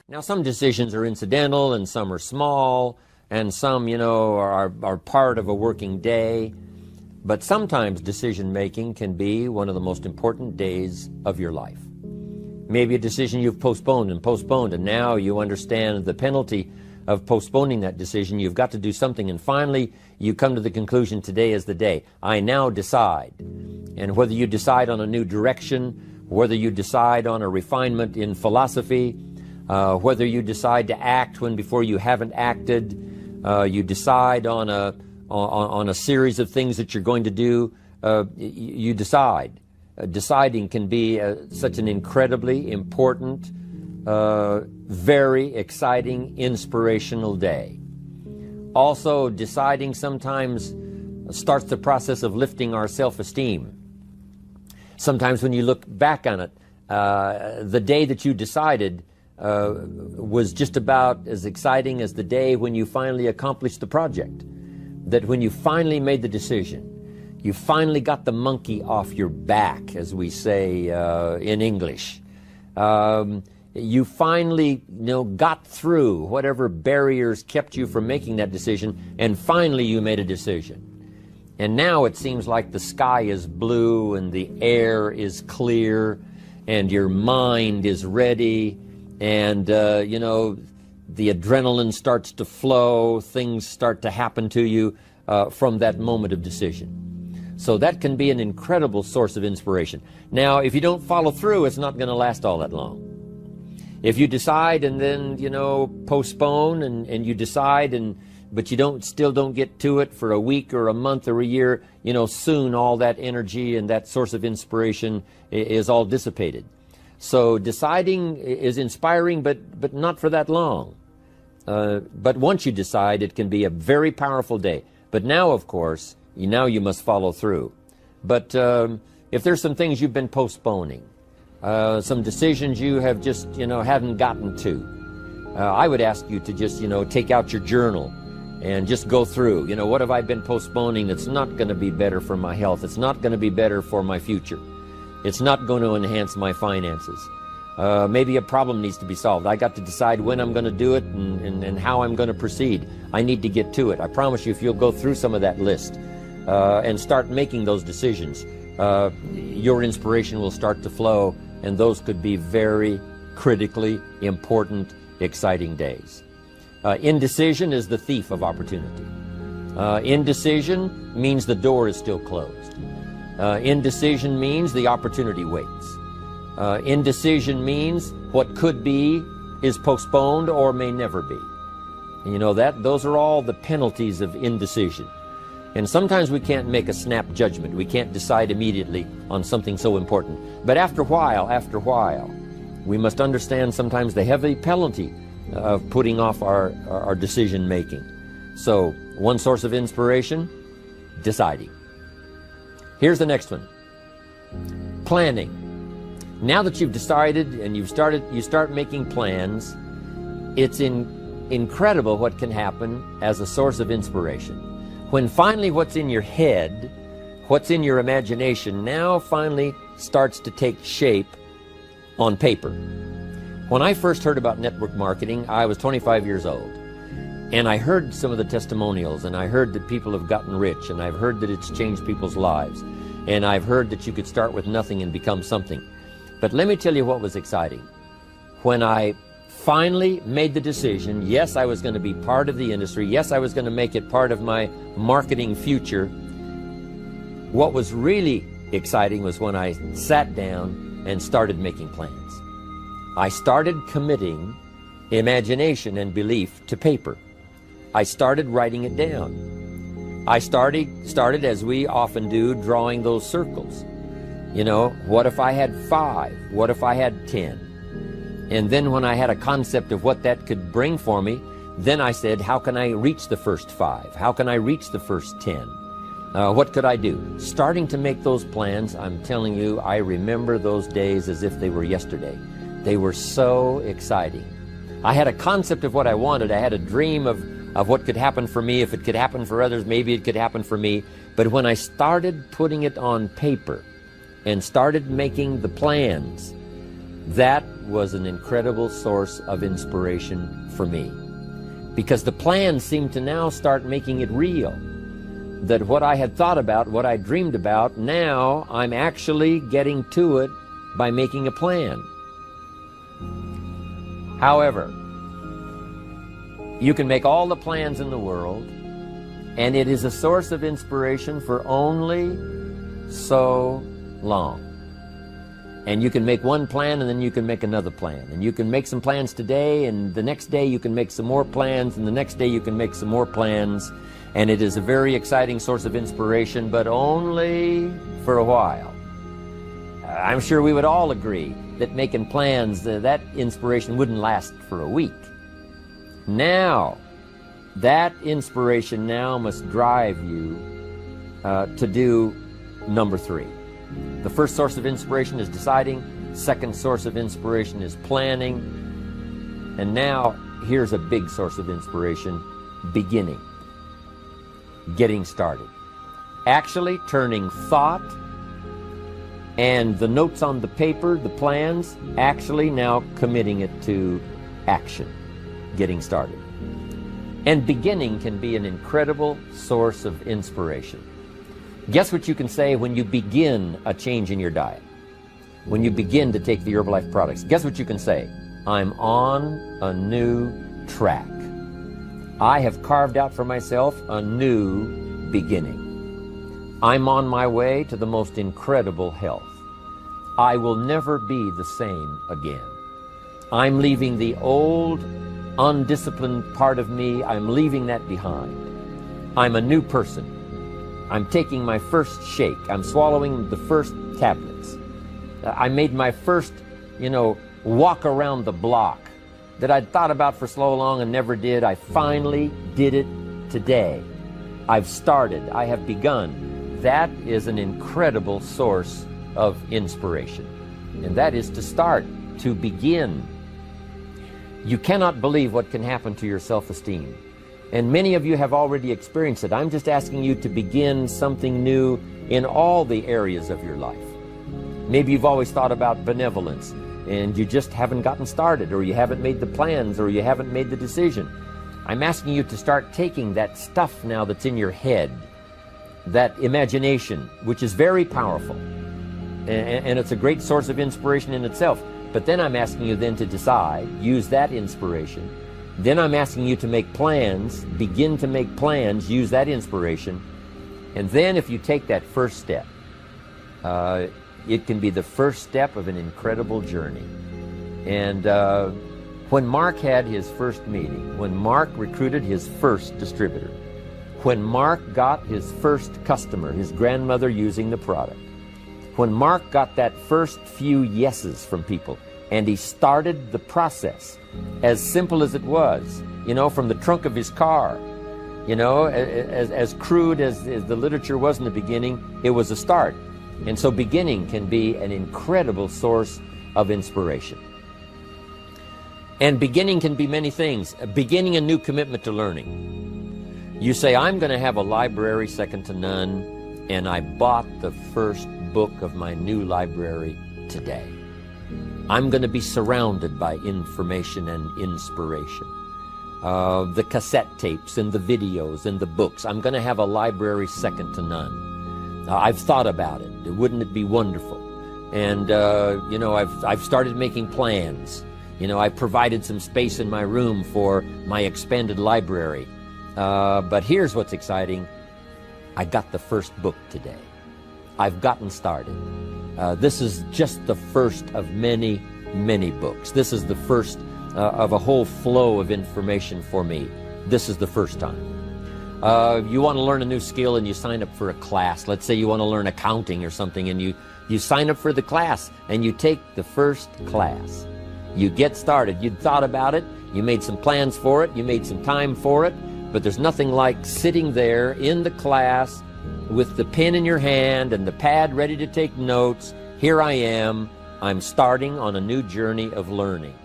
Now, some decisions are incidental and some are small and some, are part of a working day. But sometimes decision-making can be one of the most important days of your life. Maybe a decision you've postponed, and now you understand the penalty of postponing that decision. You've got to do something, and finally you come to the conclusion, today is the day. I now decide. And whether you decide on a new direction, whether you decide on a refinement in philosophy, whether you decide to act when before you haven't acted, you decide on a series of things that you're going to do, you decide. Deciding can be such an incredibly important, very exciting, inspirational day. Also, deciding sometimes starts the process of lifting our self-esteem. Sometimes when you look back on it, the day that you decided was just about as exciting as the day when you finally accomplished the project. That when you finally made the decision, you finally got the monkey off your back, as we say in English. You finally got through whatever barriers kept you from making that decision, and finally you made a decision. And now it seems like the sky is blue and the air is clear and your mind is ready, and the adrenaline starts to flow, things start to happen to you from that moment of decision. So that can be an incredible source of inspiration. Now, if you don't follow through, it's not going to last all that long. If you decide and then, postpone and you decide, but you still don't get to it for a week or a month or a year, soon all that energy and that source of inspiration is all dissipated. So deciding is inspiring, but not for that long. But once you decide, it can be a very powerful day. But now, of course, you must follow through. But if there's some things you've been postponing, some decisions you have just, haven't gotten to, I would ask you to just, take out your journal and just go through, what have I been postponing that's not going to be better for my health? It's not going to be better for my future. It's not going to enhance my finances. Maybe a problem needs to be solved. I got to decide when I'm going to do it and how I'm going to proceed. I need to get to it. I promise you, if you'll go through some of that list and start making those decisions, your inspiration will start to flow, and those could be very critically important, exciting days. Indecision is the thief of opportunity. Indecision means the door is still closed. Indecision means the opportunity waits. Indecision means what could be is postponed or may never be. Those are all the penalties of indecision. And sometimes we can't make a snap judgment. We can't decide immediately on something so important. But after a while, we must understand sometimes the heavy penalty of putting off our decision making. So, one source of inspiration, deciding. Here's the next one. Planning. Now that you've decided and you start making plans, it's incredible what can happen as a source of inspiration. When finally what's in your head, what's in your imagination, now finally starts to take shape on paper. When I first heard about network marketing, I was 25 years old. And I heard some of the testimonials, and I heard that people have gotten rich, and I've heard that it's changed people's lives. And I've heard that you could start with nothing and become something. But let me tell you what was exciting. When I finally made the decision, yes, I was going to be part of the industry, yes, I was going to make it part of my marketing future, what was really exciting was when I sat down and started making plans. I started committing imagination and belief to paper. I started writing it down. I started, as we often do, drawing those circles. What if I had 5? What if I had 10? And then when I had a concept of what that could bring for me, then I said, how can I reach the first 5? How can I reach the first 10? What could I do? Starting to make those plans, I'm telling you, I remember those days as if they were yesterday. They were so exciting. I had a concept of what I wanted. I had a dream of what could happen for me. If it could happen for others, maybe it could happen for me. But when I started putting it on paper and started making the plans, that was an incredible source of inspiration for me, because the plans seemed to now start making it real. That what I had thought about, what I dreamed about, now I'm actually getting to it by making a plan. However, you can make all the plans in the world, and it is a source of inspiration for only so long. And you can make one plan, and then you can make another plan. And you can make some plans today, and the next day you can make some more plans, and the next day you can make some more plans. And it is a very exciting source of inspiration, but only for a while. I'm sure we would all agree that making plans, that inspiration wouldn't last for a week. Now, that inspiration now must drive you to do number 3. The first source of inspiration is deciding. Second source of inspiration is planning. And now, here's a big source of inspiration: beginning. Getting started. Actually turning thought and the notes on the paper, the plans, actually now committing it to action. Getting started. And beginning can be an incredible source of inspiration. Guess what you can say when you begin a change in your diet? When you begin to take the Herbalife products, guess what you can say? I'm on a new track. I have carved out for myself a new beginning. I'm on my way to the most incredible health. I will never be the same again. I'm leaving the old, undisciplined part of me. I'm leaving that behind. I'm a new person. I'm taking my first shake. I'm swallowing the first tablets. I made my first, walk around the block that I'd thought about for so long and never did. I finally did it today. I've started. I have begun. That is an incredible source of inspiration. And that is to start, to begin. You cannot believe what can happen to your self-esteem. And many of you have already experienced it. I'm just asking you to begin something new in all the areas of your life. Maybe you've always thought about benevolence, and you just haven't gotten started, or you haven't made the plans, or you haven't made the decision. I'm asking you to start taking that stuff now that's in your head, that imagination, which is very powerful, and it's a great source of inspiration in itself. But then I'm asking you then to decide, use that inspiration. Then I'm asking you to make plans, begin to make plans, use that inspiration. And then if you take that first step, it can be the first step of an incredible journey. And when Mark had his first meeting, when Mark recruited his first distributor, when Mark got his first customer, his grandmother using the product, when Mark got that first few yeses from people, and he started the process, as simple as it was, from the trunk of his car, as crude as the literature was in the beginning, it was a start. And so beginning can be an incredible source of inspiration. And beginning can be many things. Beginning a new commitment to learning. You say, I'm going to have a library second to none, and I bought the first book of my new library today. I'm going to be surrounded by information and inspiration. The cassette tapes and the videos and the books. I'm going to have a library second to none. I've thought about it. Wouldn't it be wonderful? And, I've started making plans. I provided some space in my room for my expanded library. But here's what's exciting. I got the first book today. I've gotten started. This is just the first of many, many books. This is the first of a whole flow of information for me. This is the first time. You want to learn a new skill and you sign up for a class. Let's say you want to learn accounting or something, and you sign up for the class and you take the first class. You get started. You thought about it. You made some plans for it. You made some time for it. But there's nothing like sitting there in the class with the pen in your hand and the pad ready to take notes. Here I am. I'm starting on a new journey of learning.